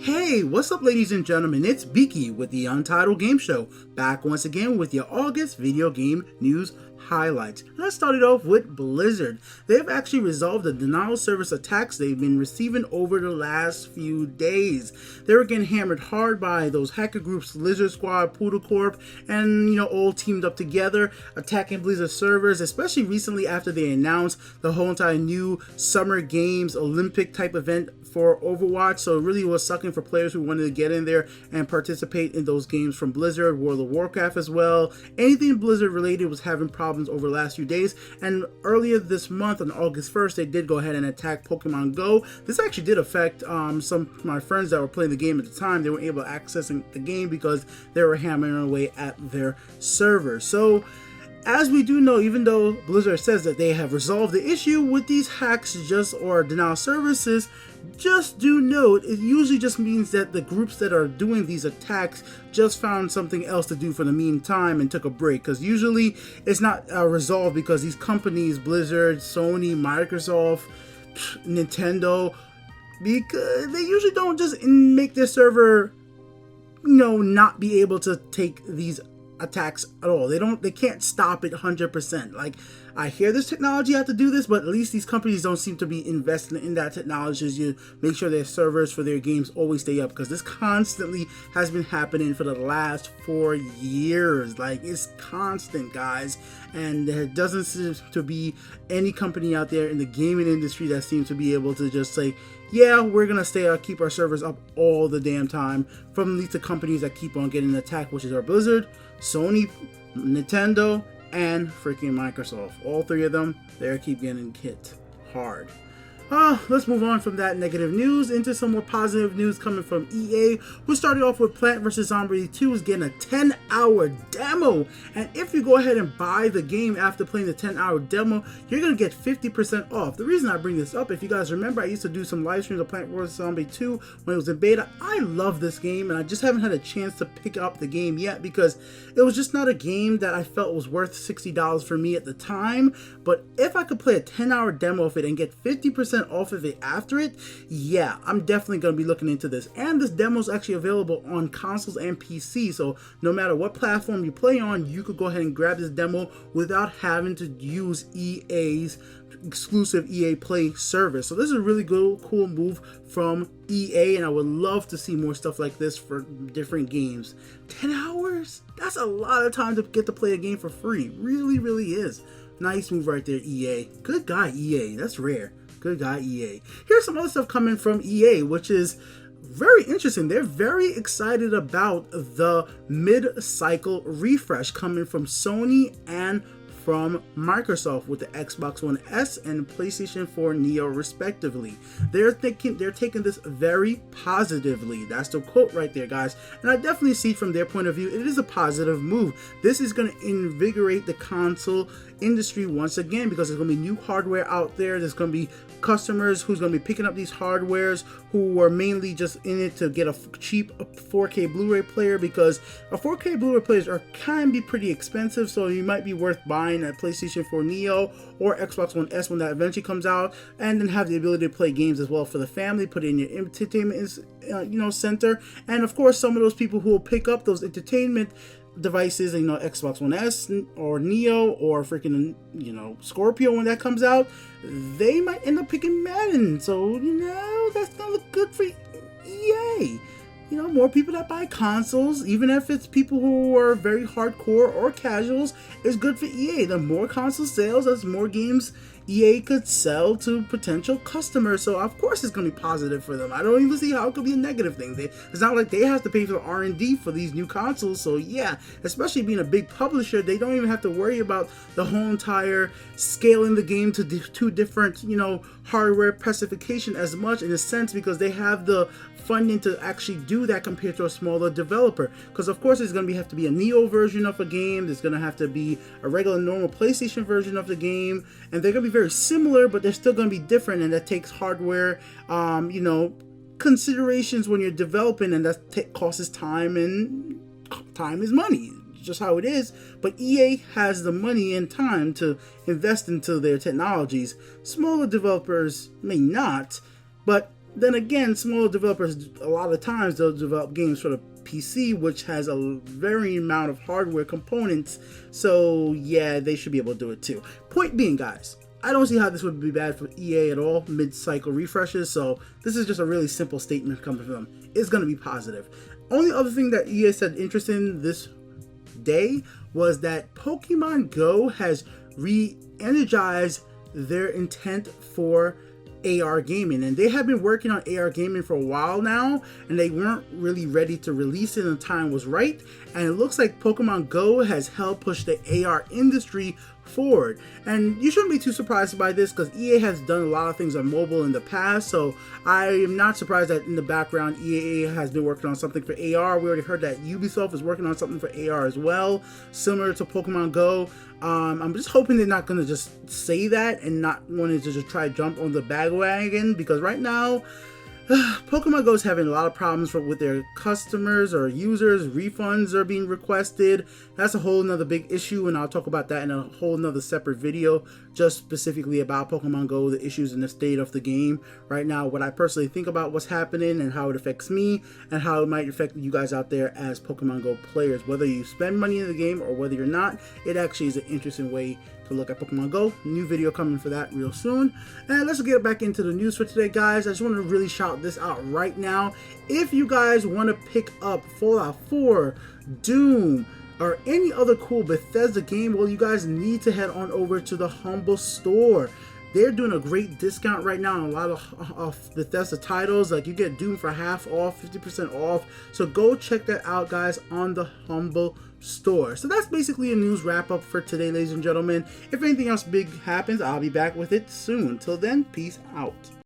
Hey, what's up ladies and gentlemen, it's Beaky with the Untitled Game Show, back once again with your August video game news highlights. Let's start it off with Blizzard. They've actually resolved the denial of service attacks they've been receiving over the last few days. They were getting hammered hard by those hacker groups Lizard Squad, Poodle Corp, and all teamed up together attacking Blizzard servers, especially recently after they announced the whole entire new Summer Games Olympic type event for Overwatch. So it really was sucking for players who wanted to get in there and participate in those games from Blizzard, World of Warcraft as well. Anything Blizzard related was having problems over the last few days, and earlier this month on August 1st they did go ahead and attack Pokemon Go. This actually did affect some of my friends that were playing the game at the time. They weren't able to access the game because they were hammering away at their server. So as we do know, even though Blizzard says that they have resolved the issue with these hacks or denial services, just do note, it usually just means that the groups that are doing these attacks just found something else to do for the meantime and took a break, because usually it's not resolved because these companies, Blizzard, Sony, Microsoft, Nintendo, because they usually don't just make their server not be able to take these attacks at all. They can't stop it 100%. Like, I hear this technology have to do this, but at least these companies don't seem to be investing in that technology as you make sure their servers for their games always stay up, because this constantly has been happening for the last 4 years. Like, it's constant, guys, and there doesn't seem to be any company out there in the gaming industry that seems to be able to just say, yeah, we're gonna keep our servers up all the damn time, from at least the companies that keep on getting attacked, which is our Blizzard, Sony, Nintendo, and freaking Microsoft. All three of them, they keep getting hit hard. Let's move on from that negative news into some more positive news coming from EA, who started off with Plant vs. Zombies 2 is getting a 10-hour demo. And if you go ahead and buy the game after playing the 10-hour demo, you're going to get 50% off. The reason I bring this up, if you guys remember, I used to do some live streams of Plant vs. Zombies 2 when it was in beta. I love this game, and I just haven't had a chance to pick up the game yet because it was just not a game that I felt was worth $60 for me at the time. But if I could play a 10-hour demo of it and get 50% off of it after it, yeah, I'm definitely going to be looking into this. And this demo is actually available on consoles and PC, so no matter what platform you play on, you could go ahead and grab this demo without having to use EA's exclusive EA Play service. So this is a really good, cool move from EA, and I would love to see more stuff like this for different games. 10 hours? That's a lot of time to get to play a game for free. Really, really is. Nice move right there, EA. Good guy, EA. That's rare. Good guy, EA. Here's some other stuff coming from EA, which is very interesting. They're very excited about the mid-cycle refresh coming from Sony and from Microsoft with the Xbox One S and PlayStation 4 Neo respectively. They're taking this very positively. That's the quote right there, guys. And I definitely see from their point of view, it is a positive move. This is going to invigorate the console industry once again, because there's going to be new hardware out there. There's going to be customers who's going to be picking up these hardwares who are mainly just in it to get a cheap 4K Blu-ray player, because a 4K Blu-ray players can be pretty expensive, so you might be worth buying a PlayStation 4 Neo or Xbox One S when that eventually comes out, and then have the ability to play games as well for the family, put it in your entertainment center. And of course, some of those people who will pick up those entertainment devices, Xbox One S or Neo or freaking Scorpio when that comes out, they might end up picking Madden. So that's not look good for EA. More people that buy consoles, even if it's people who are very hardcore or casuals, is good for EA. The more console sales, that's more games EA could sell to potential customers. So of course it's going to be positive for them. I don't even see how it could be a negative thing. It's not like they have to pay for the R&D for these new consoles. So yeah, especially being a big publisher, they don't even have to worry about the whole entire scaling the game to two different hardware specification as much, in a sense, because they have the funding to actually do that compared to a smaller developer. Because of course there's going to have to be a Neo version of a game, there's going to have to be a regular normal PlayStation version of the game, and they're going to be very similar, but they're still going to be different, and that takes hardware considerations when you're developing, and that costs time, and time is money. Just how it is. But EA has the money and time to invest into their technologies. Smaller developers may not, but then again, small developers, a lot of times they'll develop games for the PC, which has a very amount of hardware components. So yeah, they should be able to do it too. Point being, guys, I don't see how this would be bad for EA at all, mid-cycle refreshes, so this is just a really simple statement coming from them. It's going to be positive. Only other thing that EA said interesting this day was that Pokemon Go has re-energized their intent for AR gaming, and they have been working on AR gaming for a while now, and they weren't really ready to release it, and the time was right. And it looks like Pokemon Go has helped push the AR industry forward, and you shouldn't be too surprised by this because EA has done a lot of things on mobile in the past, so I am not surprised that in the background EA has been working on something for AR. We already heard that Ubisoft is working on something for AR as well, similar to Pokemon Go. I'm just hoping they're not going to just say that and not wanting to just try to jump on the bandwagon, because right now Pokemon Go is having a lot of problems with their customers or users. Refunds are being requested. That's a whole nother big issue, and I'll talk about that in a whole nother separate video, just specifically about Pokemon Go, the issues and the state of the game right now, what I personally think about what's happening and how it affects me and how it might affect you guys out there as Pokemon Go players. Whether you spend money in the game or whether you're not, it actually is an interesting way to look at Pokemon Go. New video coming for that real soon. And let's get back into the news for today, guys. I just want to really shout this out right now. If you guys want to pick up Fallout 4, Doom, or any other cool Bethesda game, well, you guys need to head on over to the Humble Store. They're doing a great discount right now on a lot of Bethesda titles. Like, you get Doom for half off, 50% off. So go check that out, guys, on the Humble Store. So that's basically a news wrap up for today, ladies and gentlemen. If anything else big happens, I'll be back with it soon. Till then, peace out.